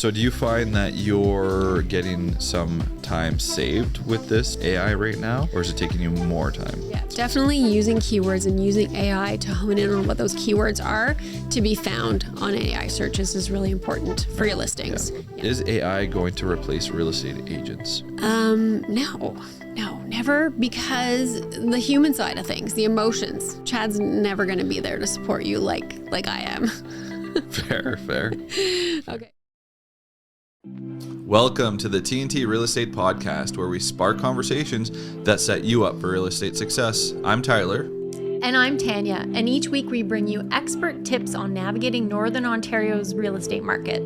So do you find that you're getting some time saved with this AI right now, or is it taking you more time? Yeah, definitely using keywords and using AI to hone in on what those keywords are to be found on AI searches is really important for your listings. Yeah. Yeah. Is AI going to replace real estate agents? No, never, because the human side of things, the emotions, Chad's never going to be there to support you like I am. Fair. Okay. Welcome to the TNT Real Estate Podcast, where we spark conversations that set you up for real estate success. I'm Tyler. And I'm Tanya, and each week we bring you expert tips on navigating Northern Ontario's real estate market.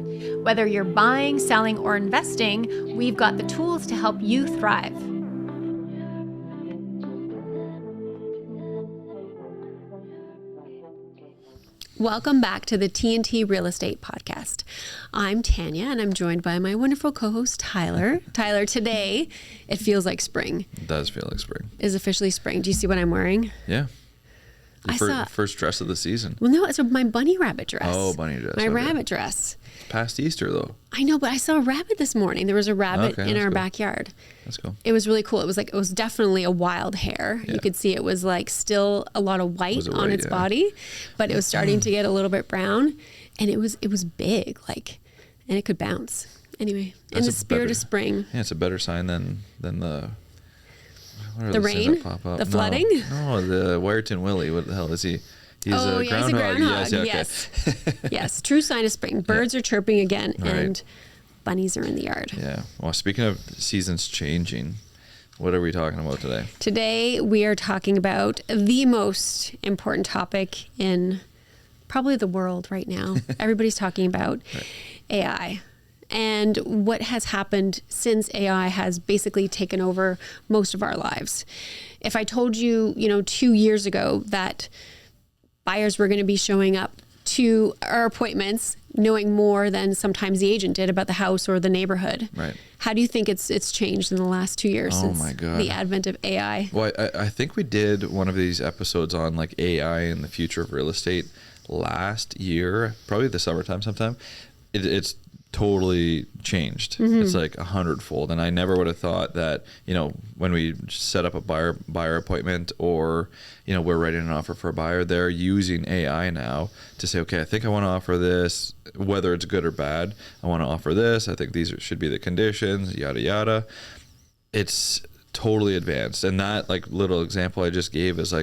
Whether you're buying, selling, or investing, we've got the tools to help you thrive. Welcome back to the TNT Real Estate Podcast. I'm Tanya, and I'm joined by my wonderful co-host, Tyler. Tyler, today, it feels like spring. It does feel like spring. It is officially spring. Do you see what I'm wearing? Yeah. First dress of the season. Well, no, it's my bunny rabbit dress. Oh, bunny dress. My rabbit dress. It's past Easter, though. I know, but I saw a rabbit this morning. There was a rabbit in our backyard. That's cool. It was really cool. It was definitely a wild hair. Yeah. You could see it was like still a lot of white on its body, but it was starting to get a little bit brown, and it was big, and it could bounce. Anyway, in the spirit of spring. Yeah, it's a better sign than the rain, the flooding. No, the Wyerton Willie. What the hell is he? He's a groundhog. He's a groundhog. Yes. Yes. True sign of spring. Birds are chirping again, and bunnies are in the yard. Yeah. Well, speaking of seasons changing, what are we talking about today? Today we are talking about the most important topic in probably the world right now. Everybody's talking about AI. And what has happened since AI has basically taken over most of our lives. If I told you, 2 years ago that buyers were going to be showing up to our appointments knowing more than sometimes the agent did about the house or the neighborhood. Right. How do you think it's changed in the last 2 years since my God. the advent of AI? Well, I think we did one of these episodes on AI and the future of real estate last year, probably the summertime sometime. It's totally changed. Mm-hmm. It's like 100-fold. And I never would have thought that, when we set up a buyer appointment or, we're writing an offer for a buyer, they're using AI now to say, okay, I think I want to offer this, whether it's good or bad. I want to offer this. I think these should be the conditions, yada, yada. It's totally advanced. And that little example I just gave is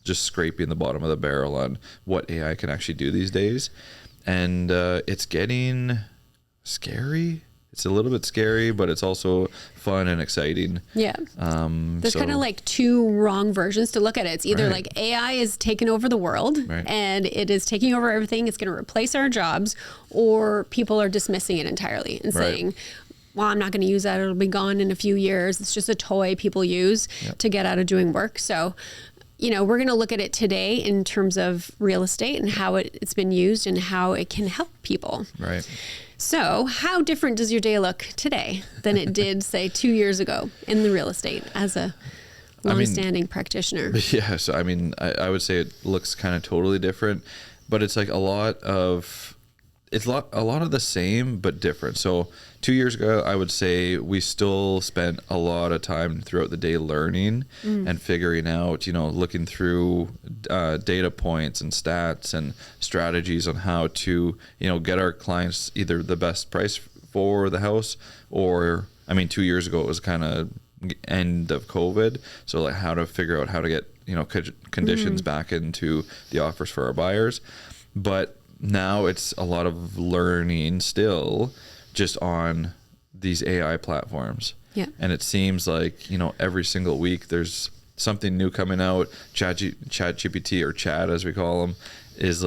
just scraping the bottom of the barrel on what AI can actually do these days. And it's getting scary. It's a little bit scary, but it's also fun and exciting. Yeah. There's kind of two wrong versions to look at it. It's either AI is taking over the world and it is taking over everything. It's going to replace our jobs, or people are dismissing it entirely and saying, well, I'm not going to use that. It'll be gone in a few years. It's just a toy people use to get out of doing work. So, we're going to look at it today in terms of real estate and how it's been used and how it can help people. Right. So how different does your day look today than it did, say, 2 years ago in the real estate as a long-standing practitioner? Yeah. So, I would say it looks kind of totally different, but it's a lot of the same, but different. So 2 years ago, I would say we still spent a lot of time throughout the day learning and figuring out, looking through data points and stats and strategies on how to, get our clients either the best price for the house, or, 2 years ago, it was kind of end of COVID. So how to figure out how to get, conditions back into the offers for our buyers. But now it's a lot of learning still just on these AI platforms. Yeah. And it seems like, every single week there's something new coming out. ChatGPT, or Chad as we call him, is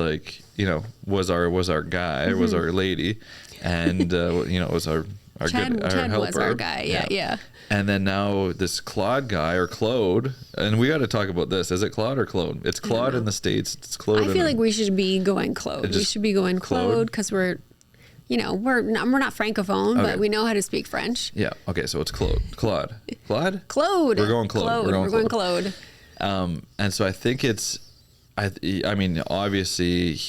was our guy, was our lady, and was our Chad helper. Was our guy. Yeah. And then now this Claude guy, or Claude, and we got to talk about this. Is it Claude or Claude? It's Claude in the States. It's Claude. I feel like we should be going Claude. We should be going Claude because we're not francophone, but we know how to speak French. Yeah. Okay. So it's Claude. Claude. Claude. We're going Claude. We're going Claude. And so I think it's, obviously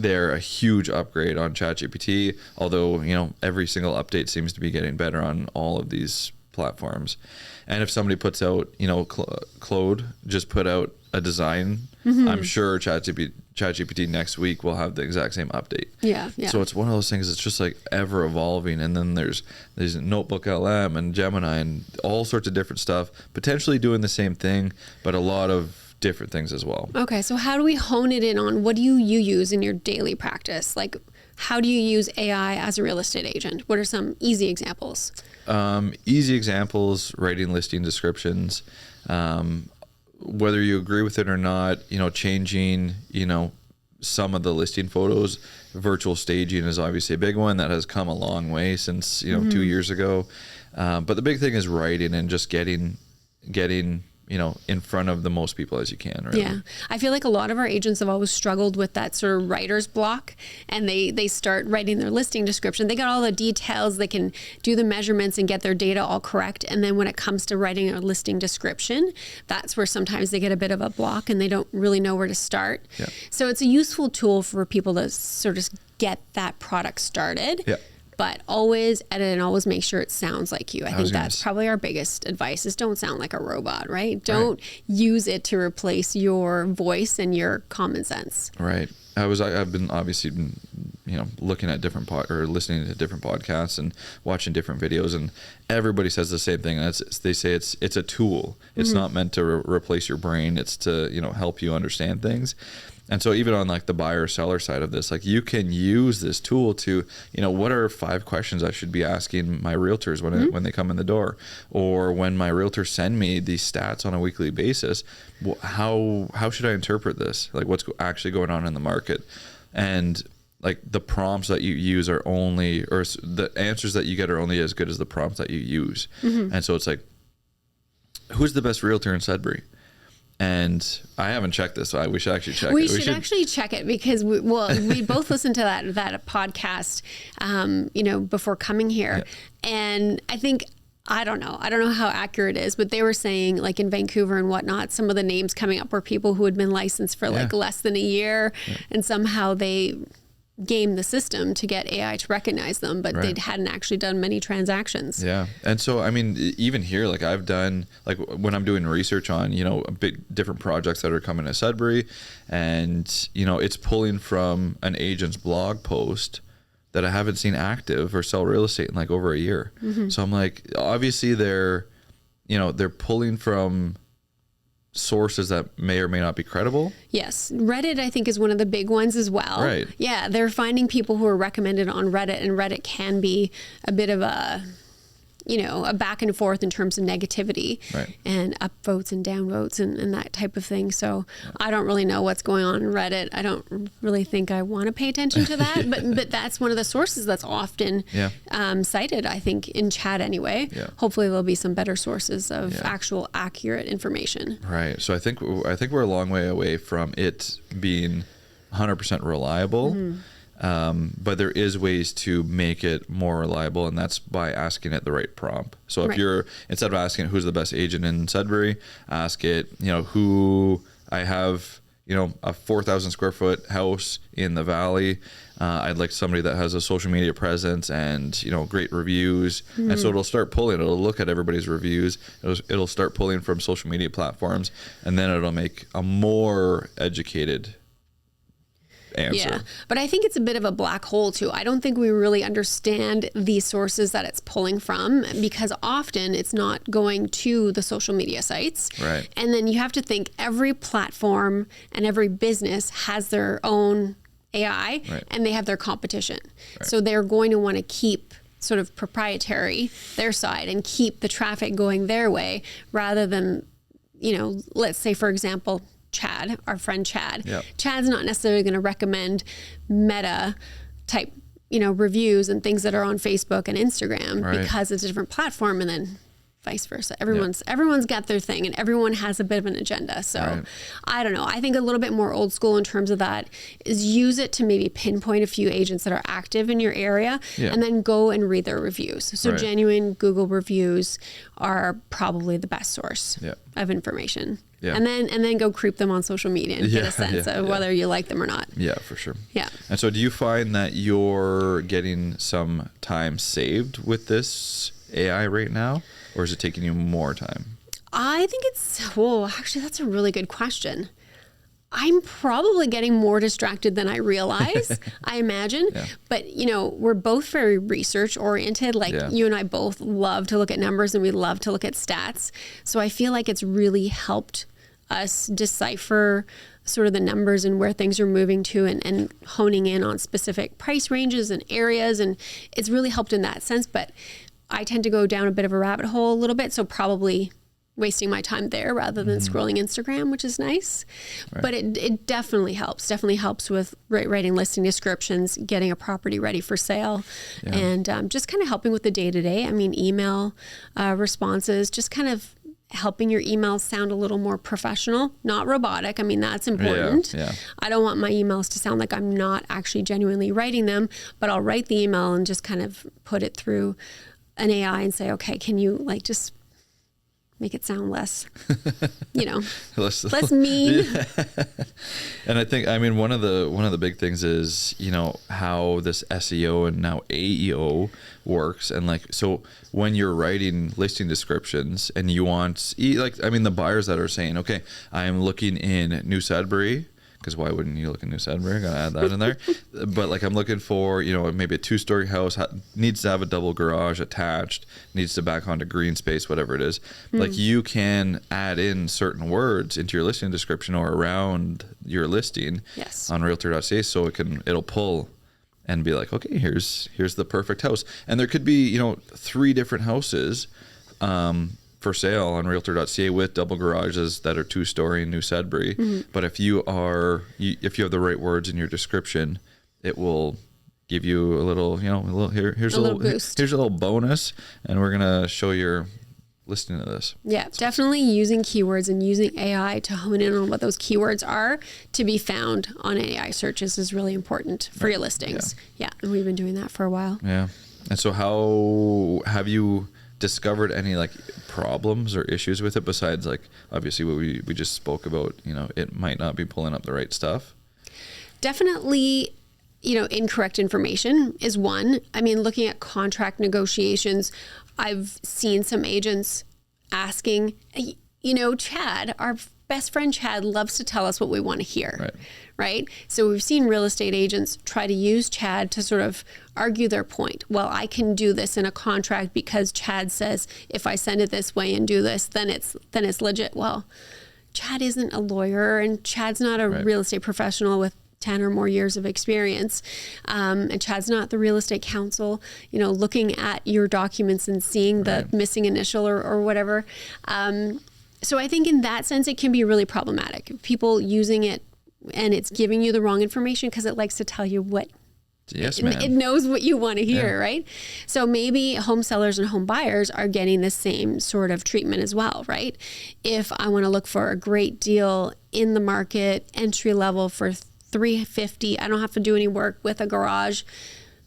they're a huge upgrade on ChatGPT, although, you know, every single update seems to be getting better on all of these platforms. And if somebody puts out, you know, Claude just put out a design, I'm sure ChatGPT next week will have the exact same update. Yeah. So it's one of those things, it's just like ever evolving. And then there's Notebook LM and Gemini and all sorts of different stuff, potentially doing the same thing, but a lot of different things as well. Okay. So how do we hone it in on what do you use in your daily practice? Like, how do you use AI as a real estate agent? What are some easy examples? Easy examples, writing listing descriptions, whether you agree with it or not, you know, changing, you know, some of the listing photos. Virtual staging is obviously a big one that has come a long way since, you know, 2 years ago. But the big thing is writing and just getting, you know, in front of the most people as you can. Really. Yeah. I feel like a lot of our agents have always struggled with that sort of writer's block, and they start writing their listing description. They got all the details, they can do the measurements and get their data all correct. And then when it comes to writing a listing description, that's where sometimes they get a bit of a block and they don't really know where to start. Yeah. So it's a useful tool for people to sort of get that product started. Yeah. But always edit and always make sure it sounds like you. I think that's probably our biggest advice is don't sound like a robot, right? Don't use it to replace your voice and your common sense. Right. I've been obviously, you know, looking at different listening to different podcasts and watching different videos, and everybody says the same thing. They say it's a tool. It's not meant to replace your brain. It's to, you know, help you understand things. And so even on like the buyer seller side of this, like you can use this tool to, you know, what are 5 questions I should be asking my realtors when they come in the door, or when my realtors send me these stats on a weekly basis, how should I interpret this? Like what's actually going on in the market? And like the prompts that you use are only, or the answers that you get are only as good as the prompts that you use. And so it's like, who's the best realtor in Sudbury? And I haven't checked this, so we should actually check it. We should actually check it because we both listened to that podcast, you know, before coming here. Yeah. And I think, I don't know how accurate it is, but they were saying like in Vancouver and whatnot, some of the names coming up were people who had been licensed for like less than a year, and somehow they game the system to get AI to recognize them, but they hadn't actually done many transactions. Yeah. And so, I mean, even here, like I've done, like when I'm doing research on, you know, a bit different projects that are coming to Sudbury, and, you know, it's pulling from an agent's blog post that I haven't seen active or sell real estate in like over a year. So I'm like, obviously they're pulling from sources that may or may not be credible. Yes. Reddit, I think, is one of the big ones as well. Right. Yeah. They're finding people who are recommended on Reddit, and Reddit can be a bit of a, you know, a back and forth in terms of negativity and upvotes and downvotes and that type of thing. So I don't really know what's going on in Reddit. I don't really think I want to pay attention to that, but that's one of the sources that's often cited, I think, in chat anyway. Yeah. Hopefully there'll be some better sources of actual accurate information. Right. So I think we're a long way away from it being 100% reliable. But there is ways to make it more reliable, and that's by asking it the right prompt. So if you're, instead of asking it, who's the best agent in Sudbury, ask it, you know, who I have, you know, a 4,000 square foot house in the valley. I'd like somebody that has a social media presence and, you know, great reviews. And so it'll start pulling, it'll look at everybody's reviews. It'll start pulling from social media platforms, and then it'll make a more educated answer. Yeah, but I think it's a bit of a black hole too. I don't think we really understand the sources that it's pulling from, because often it's not going to the social media sites. Right. And then you have to think every platform and every business has their own AI and they have their competition. So they're going to want to keep sort of proprietary their side and keep the traffic going their way, rather than, you know, let's say, for example, Chad, our friend Chad. Yep. Chad's not necessarily going to recommend meta type, you know, reviews and things that are on Facebook and Instagram because it's a different platform, and then vice versa. Everyone's got their thing, and everyone has a bit of an agenda. So I don't know. I think a little bit more old school in terms of that is use it to maybe pinpoint a few agents that are active in your area and then go and read their reviews. So genuine Google reviews are probably the best source of information. Yeah. And then go creep them on social media and get a sense of whether you like them or not. Yeah, for sure. Yeah. And so do you find that you're getting some time saved with this AI right now, or is it taking you more time? I think actually, that's a really good question. I'm probably getting more distracted than I realize, I imagine. Yeah. But, we're both very research oriented. Like you and I both love to look at numbers and we love to look at stats. So I feel like it's really helped us decipher sort of the numbers and where things are moving to and honing in on specific price ranges and areas. And it's really helped in that sense. But I tend to go down a bit of a rabbit hole a little bit. So probably wasting my time there rather than scrolling Instagram, which is nice. Right. But it definitely helps with writing listing descriptions, getting a property ready for sale, and just kind of helping with the day-to-day. I mean, email responses, just kind of helping your emails sound a little more professional, not robotic. I mean, that's important. Yeah. I don't want my emails to sound like I'm not actually genuinely writing them, but I'll write the email and just kind of put it through an AI and say, okay, can you just make it sound less, less mean. Yeah. And I think, one of the big things is, how this SEO and now AEO works. And so when you're writing listing descriptions and you want, the buyers that are saying, okay, I am looking in New Sudbury, because why wouldn't you look in New Sudbury? Gotta add that in there. But I'm looking for, maybe a 2-story house, needs to have a double garage attached, needs to back onto green space, whatever it is. You can add in certain words into your listing description or around your listing on realtor.ca, so it'll pull and be like, okay, here's the perfect house. And there could be, 3 different houses for sale on realtor.ca with double garages that are 2-story in New Sudbury. But if you have the right words in your description, it will give you a little, here's a little boost. Here's a little bonus, and we're gonna show your listing of this. Yeah, definitely using keywords and using AI to hone in on what those keywords are to be found on AI searches is really important for your listings. Yeah, and we've been doing that for a while. Yeah, and so how have you discovered any problems or issues with it besides obviously what we just spoke about, it might not be pulling up the right stuff? Definitely, incorrect information is one. Looking at contract negotiations, I've seen some agents asking, Chad, our best friend Chad loves to tell us what we want to hear. Right? So we've seen real estate agents try to use Chad to sort of argue their point. Well, I can do this in a contract because Chad says if I send it this way and do this, then it's legit. Well, Chad isn't a lawyer and Chad's not a real estate professional with 10 or more years of experience. And Chad's not the real estate counsel, looking at your documents and seeing the missing initial or whatever. So I think in that sense, it can be really problematic. People using it and it's giving you the wrong information because it likes to tell you what it knows what you want to hear, right? So maybe home sellers and home buyers are getting the same sort of treatment as well, right? If I want to look for a great deal in the market, entry level for $350, I don't have to do any work with a garage.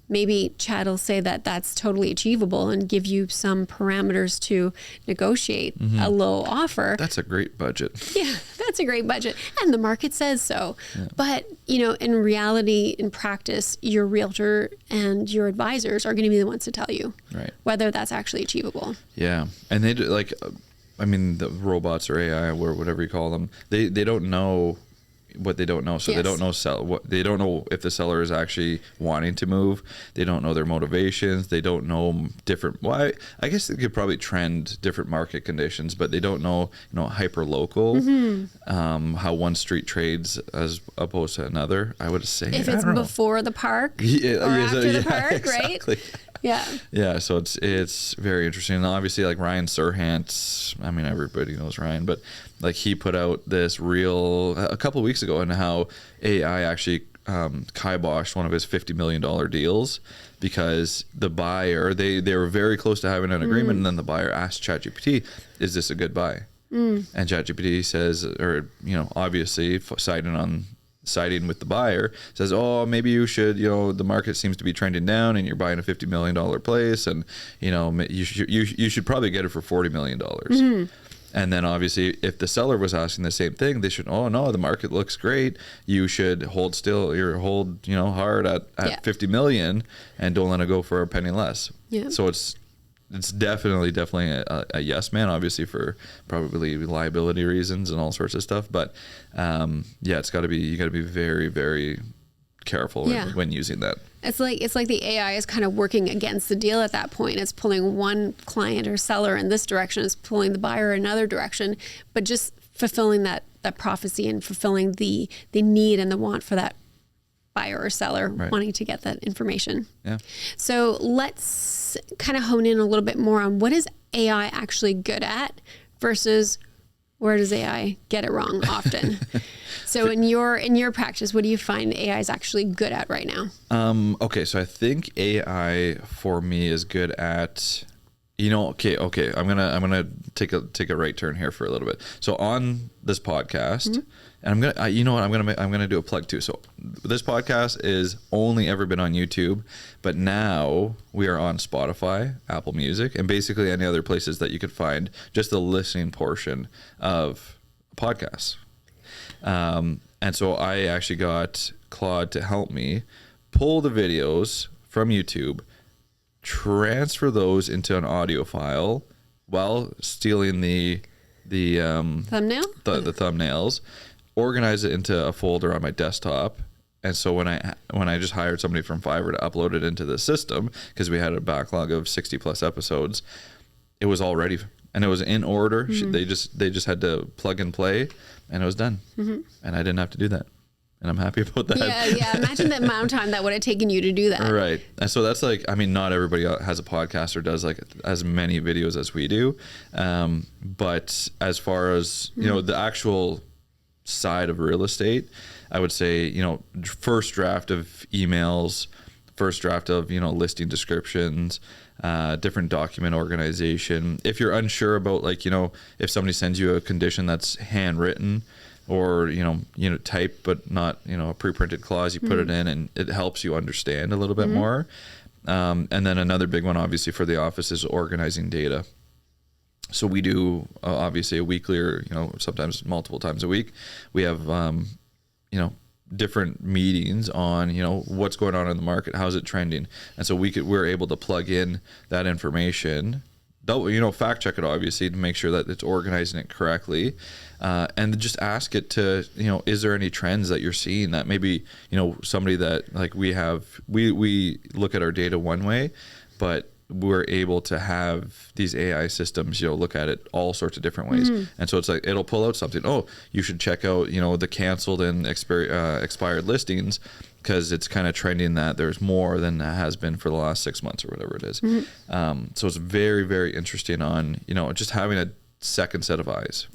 Maybe Chad will say that that's totally achievable and give you some parameters to negotiate a low offer. That's a great budget. Yeah, that's a great budget. And the market says so. Yeah. But, in reality, in practice, your realtor and your advisors are going to be the ones to tell you whether that's actually achievable. Yeah. And they do, the robots or AI or whatever you call them, they don't know what they don't know. So they don't know they don't know if the seller is actually wanting to move. They don't know their motivations. They don't know I guess they could probably trend different market conditions, but they don't know, hyper local, how one street trades as opposed to another. I would say if it's before the park or after the park, exactly. Right? Yeah. So it's very interesting. And obviously Ryan Serhant, everybody knows Ryan, but he put out this reel a couple of weeks ago on how AI actually kiboshed one of his $50 million deals because the buyer, they were very close to having an agreement, and then the buyer asked ChatGPT, is this a good buy? And ChatGPT says, obviously siding with the buyer, says, oh, maybe you should, the market seems to be trending down and you're buying a $50 million place, and you should probably get it for $40 million. And then obviously if the seller was asking the same thing, they should, oh no, the market looks great. You should hold still, hold, hard at 50 million and don't let it go for a penny less. Yeah. So it's definitely a yes man, obviously for probably liability reasons and all sorts of stuff. But you got to be very, very careful when using that. It's like the AI is kind of working against the deal at that point. It's pulling one client or seller in this direction, it's pulling the buyer in another direction, but just fulfilling that prophecy and fulfilling the need and the want for that buyer or seller wanting to get that information. Yeah. So let's kind of hone in a little bit more on what is AI actually good at versus where does AI get it wrong often? So in your practice, what do you find AI is actually good at right now? Okay, so I think AI for me is good at, okay. I'm gonna take a right turn here for a little bit. So on this podcast, and I'm gonna do a plug too. So this podcast is only ever been on YouTube, but now we are on Spotify, Apple Music, and basically any other places that you could find just the listening portion of podcasts. And so I actually got Claude to help me pull the videos from YouTube, transfer those into an audio file while stealing the thumbnail, the thumbnails, organize it into a folder on my desktop. And so when I just hired somebody from Fiverr to upload it into the system, because we had a backlog of 60 plus episodes, it was all ready and it was in order. They just had to plug and play, and it was done. And I didn't have to do that, and I'm happy about that. Yeah. Imagine the amount of time that would have taken you to do that. Right. And so that's not everybody has a podcast or does as many videos as we do. But as far as the actual side of real estate, I would say, first draft of emails, first draft of, listing descriptions, different document organization. If you're unsure about if somebody sends you a condition that's handwritten or, typed, but not, a pre-printed clause, you put it in and it helps you understand a little bit more. And then another big one, obviously, for the office is organizing data. So we do obviously a weekly or, sometimes multiple times a week. We have, different meetings on, what's going on in the market, how's it trending. And so we're able to plug in that information, fact check it obviously to make sure that it's organizing it correctly. And just ask it to, is there any trends that you're seeing that maybe, somebody that we look at our data one way, but we're able to have these AI systems, look at it all sorts of different ways. And so it's it'll pull out something. Oh, you should check out, the canceled and expired listings, because it's kind of trending that there's more than has been for the last 6 months or whatever it is. So it's very, very interesting on, just having a second set of eyes.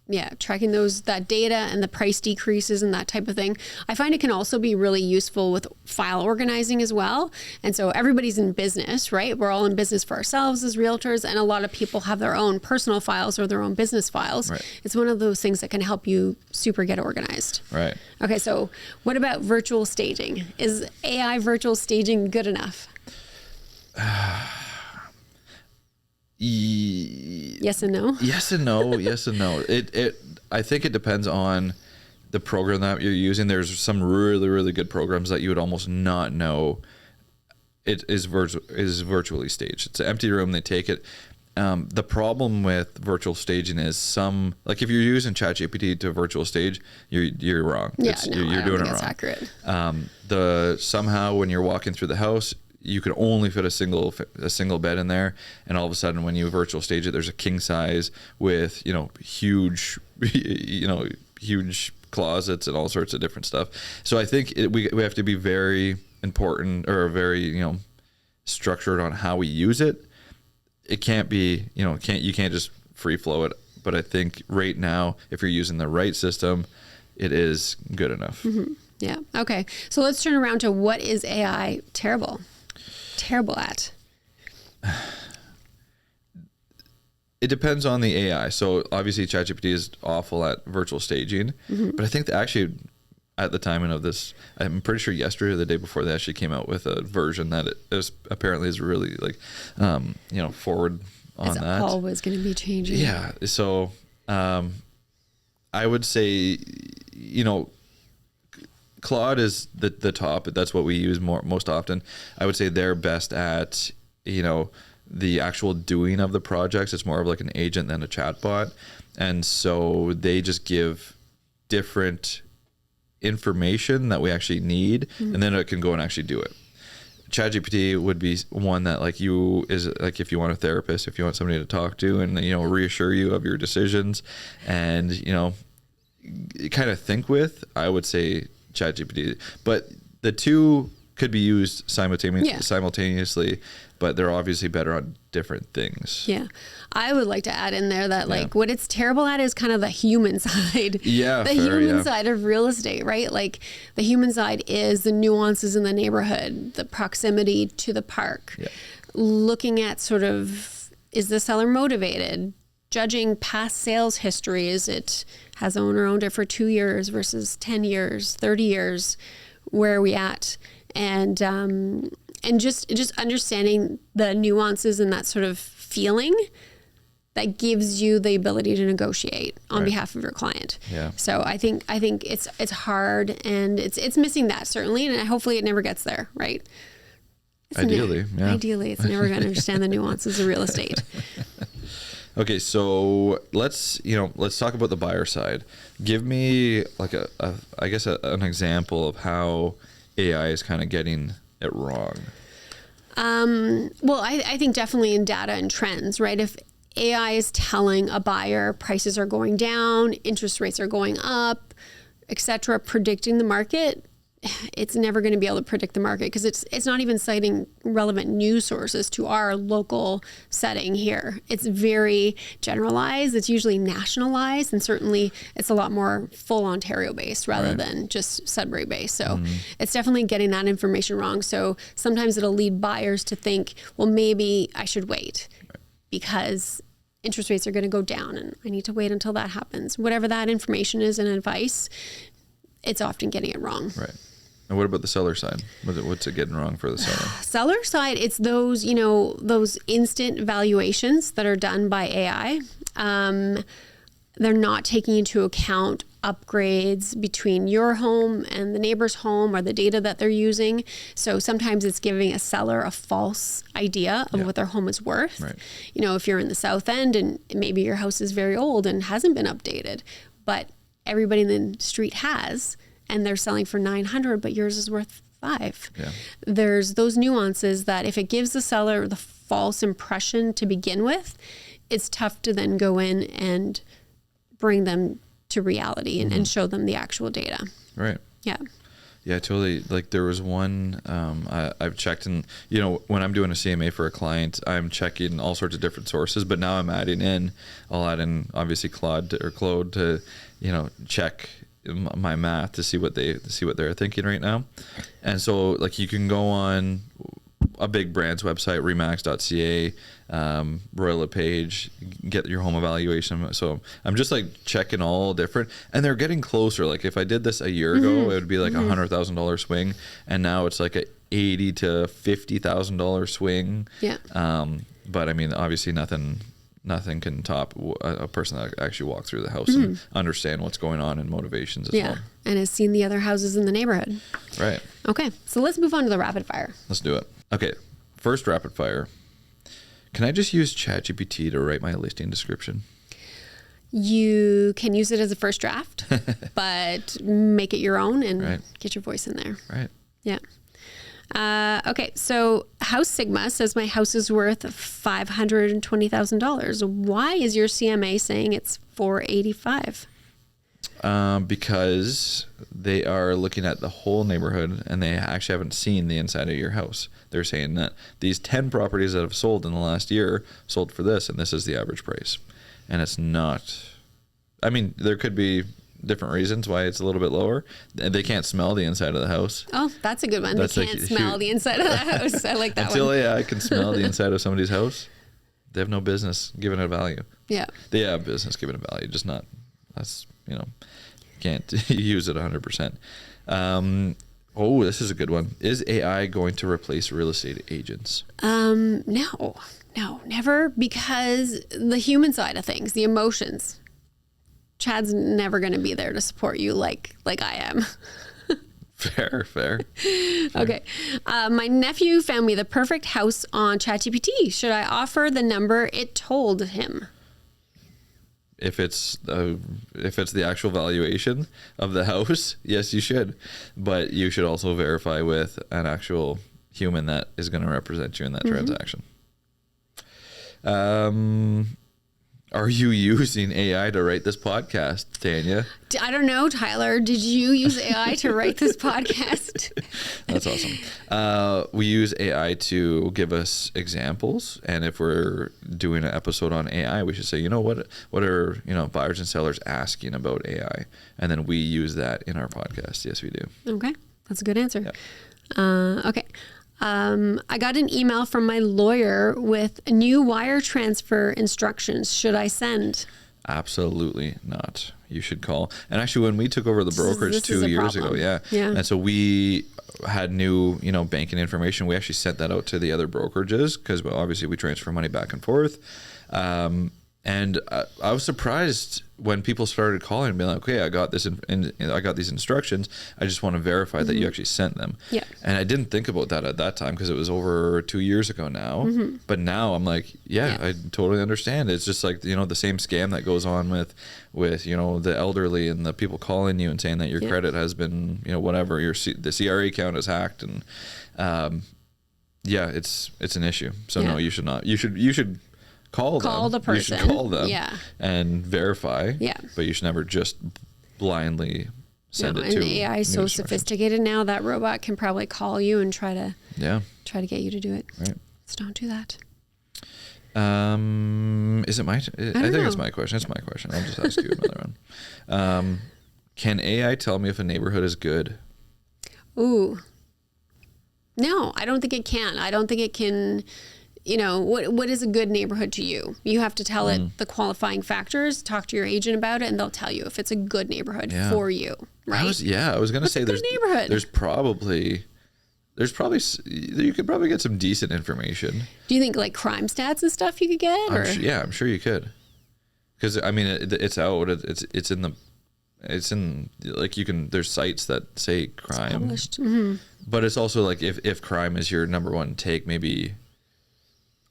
Yeah, tracking that data and the price decreases and that type of thing. I find it can also be really useful with file organizing as well. And so everybody's in business, right? We're all in business for ourselves as realtors, and a lot of people have their own personal files or their own business files. Right. It's one of those things that can help you super get organized. Right. Okay, so what about virtual staging? Is AI virtual staging good enough? Yes and no. Yes and no. Yes and no. I think it depends on the program that you're using. There's some really, really good programs that you would almost not know it is virtually staged. It's an empty room. They take it. The problem with virtual staging is if you're using ChatGPT to virtual stage, you're wrong. Yeah, you're doing it wrong. It's accurate. Somehow when you're walking through the house, you can only fit a single bed in there, and all of a sudden when you virtual stage it, there's a king size with huge closets and all sorts of different stuff. So I think we have to be very important or very structured on how we use it. It can't be you can't just free flow it. But I think right now, if you're using the right system, it is good enough. Yeah. Okay. So let's turn around to what is AI terrible at? It depends on the AI. So obviously ChatGPT is awful at virtual staging, but I think that actually at the timing of this, I'm pretty sure yesterday or the day before, they actually came out with a version that apparently is really forward on that. It's always going to be changing. Yeah. So I would say, Claude is the top. That's what we use most often. I would say they're best at, the actual doing of the projects. It's more of like an agent than a chatbot. And so they just give different information that we actually need, and then it can go and actually do it. ChatGPT would be one that if you want a therapist, if you want somebody to talk to and, reassure you of your decisions and, kind of think with, I would say ChatGPT. But the two could be used simultaneously, but they're obviously better on different things. Yeah. I would like to add in there that what it's terrible at is kind of the human side. Yeah. The human side of real estate, right? Like the human side is the nuances in the neighborhood, the proximity to the park, looking at sort of, is the seller motivated? Judging past sales history. Has the owner owned it for 2 years versus 10 years, 30 years? Where are we at? And just understanding the nuances and that sort of feeling that gives you the ability to negotiate on behalf of your client. Yeah. So I think it's hard, and it's missing that, certainly, and hopefully it never gets there, right? Ideally, Ideally, it's never going to understand the nuances of real estate. Okay, so let's talk about the buyer side. Give me an example of how AI is kind of getting it wrong. Well, I think definitely in data and trends, right? If AI is telling a buyer prices are going down, interest rates are going up, etc., predicting the market, it's never going to be able to predict the market because it's not even citing relevant news sources to our local setting here. It's very generalized. It's usually nationalized, and certainly it's a lot more full Ontario based rather than just Sudbury based. So it's definitely getting that information wrong. So sometimes it'll lead buyers to think, well, maybe I should wait because interest rates are going to go down and I need to wait until that happens. Whatever that information is and advice, it's often getting it wrong. Right. And what about the seller side? What's it getting wrong for the seller? Seller side, it's those, those instant valuations that are done by AI. They're not taking into account upgrades between your home and the neighbor's home or the data that they're using. So sometimes it's giving a seller a false idea of what their home is worth. Right. If you're in the South End and maybe your house is very old and hasn't been updated, but everybody in the street has, and they're selling for $900, but yours is worth $500. Yeah. There's those nuances that if it gives the seller the false impression to begin with, it's tough to then go in and bring them to reality and show them the actual data. Right. Yeah. Yeah, totally. Like there was one, I've checked and, when I'm doing a CMA for a client, I'm checking all sorts of different sources, but now I'll add in obviously Claude to, check my math to see what they're thinking right now. And so you can go on a big brand's website, remax.ca, Royal LePage, get your home evaluation. So I'm just checking all different, and they're getting closer. Like if I did this a year ago, it would be like $100,000 swing, and now it's like a $80,000 to $50,000 swing. Yeah. But I mean, obviously nothing can top a person that actually walked through the house and understand what's going on and motivations as well. And has seen the other houses in the neighborhood. Right. Okay, so let's move on to the rapid fire. Let's do it. Okay, first rapid fire. Can I just use ChatGPT to write my listing description? You can use it as a first draft, but make it your own and get your voice in there. Right. Yeah. Okay, so House Sigma says my house is worth $520,000. Why is your CMA saying it's $485,000? Because they are looking at the whole neighborhood and they actually haven't seen the inside of your house. They're saying that these 10 properties that have sold in the last year sold for this, and this is the average price. And it's not, I mean, there could be different reasons why it's a little bit lower. They can't smell the inside of the house. Oh, that's a good one. They can't smell the inside of the house. I like that Until one. AI can smell the inside of somebody's house, they have no business giving it value. Yeah. They have business giving it value, just not, that's, can't use it 100%. Oh, this is a good one. Is AI going to replace real estate agents? No, never, because the human side of things, the emotions, Chad's never going to be there to support you like I am. Fair. Okay. My nephew found me the perfect house on ChatGPT. Should I offer the number it told him? If it's the actual valuation of the house, yes, you should. But you should also verify with an actual human that is going to represent you in that transaction. Are you using AI to write this podcast, Tanya? I don't know, Tyler. Did you use AI to write this podcast? That's awesome. We use AI to give us examples, and if we're doing an episode on AI, we should say, what are buyers and sellers asking about AI, and then we use that in our podcast. Yes, we do. Okay, that's a good answer. Yep. Okay. I got an email from my lawyer with new wire transfer instructions. Should I send? Absolutely not. You should call. And actually, when we took over the brokerage This 2 years ago, yeah. And so we had new, banking information. We actually sent that out to the other brokerages because obviously we transfer money back and forth. And I was surprised when people started calling and being like, okay, I got this, I got these instructions. I just want to verify that you actually sent them. Yeah. And I didn't think about that at that time because it was over 2 years ago now. But now I'm like, yeah, I totally understand. It's just like, the same scam that goes on with the elderly and the people calling you and saying that your credit has been, whatever, the CRA account is hacked. And it's an issue. So no, you should not. You should call them. The person. You should call them and verify. Yeah. But you should never just blindly send it to. And AI is so sophisticated now that robot can probably call you and try to get you to do it. Right. So don't do that. Is it my? I think it's my question. It's my question. I'll just ask you another one. Can AI tell me if a neighborhood is good? Ooh. No, I don't think it can. I don't think it can. What is a good neighborhood to you? You have to tell it the qualifying factors, talk to your agent about it, and they'll tell you if it's a good neighborhood for you, right? I was going to say there's probably you could probably get some decent information. Do you think like crime stats and stuff you could get? I'm sure you could. Because it's out. It's in like there's sites that say crime, but it's also like if crime is your number one take, maybe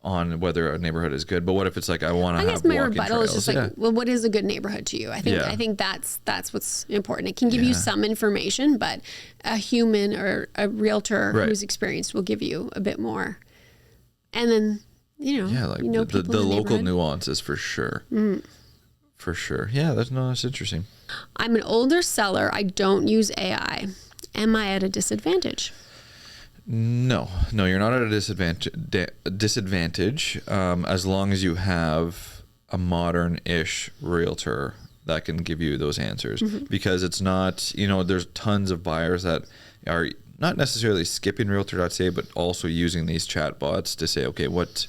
on whether a neighborhood is good. But what if it's like I want to have walking trails? I guess my rebuttal is just like, well, what is a good neighborhood to you? I think that's what's important. It can give you some information, but a human or a realtor who's experienced will give you a bit more. And then the local nuances for sure. For sure. Yeah, that's interesting. I'm an older seller. I don't use AI. Am I at a disadvantage? No, you're not at a disadvantage as long as you have a modern-ish realtor that can give you those answers. Because it's not, there's tons of buyers that are not necessarily skipping realtor.ca, but also using these chatbots to say, okay, what,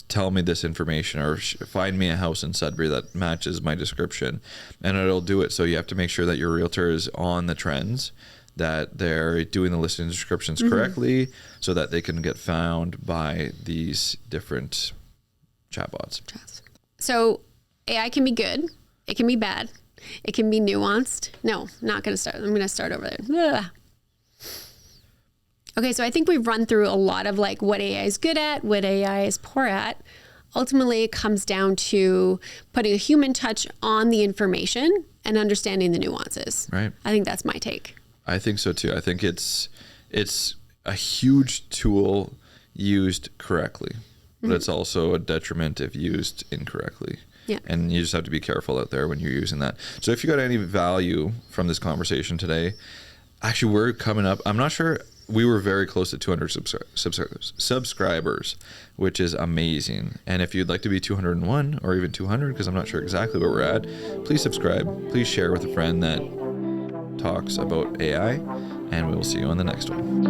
tell me this information or find me a house in Sudbury that matches my description, and it'll do it. So you have to make sure that your realtor is on the trends, that they're doing the listing descriptions correctly so that they can get found by these different chatbots. So AI can be good. It can be bad. It can be nuanced. No, not going to start. I'm going to start over there. Ugh. Okay, so I think we've run through a lot of like what AI is good at, what AI is poor at. Ultimately, it comes down to putting a human touch on the information and understanding the nuances. Right. I think that's my take. I think so too. I think it's a huge tool used correctly, but it's also a detriment if used incorrectly. Yeah. And you just have to be careful out there when you're using that. So if you got any value from this conversation today, actually we're coming up. I'm not sure. We were very close to 200 subscribers, which is amazing. And if you'd like to be 201 or even 200, because I'm not sure exactly where we're at, please subscribe. Please share with a friend that talks about AI, and we will see you on the next one.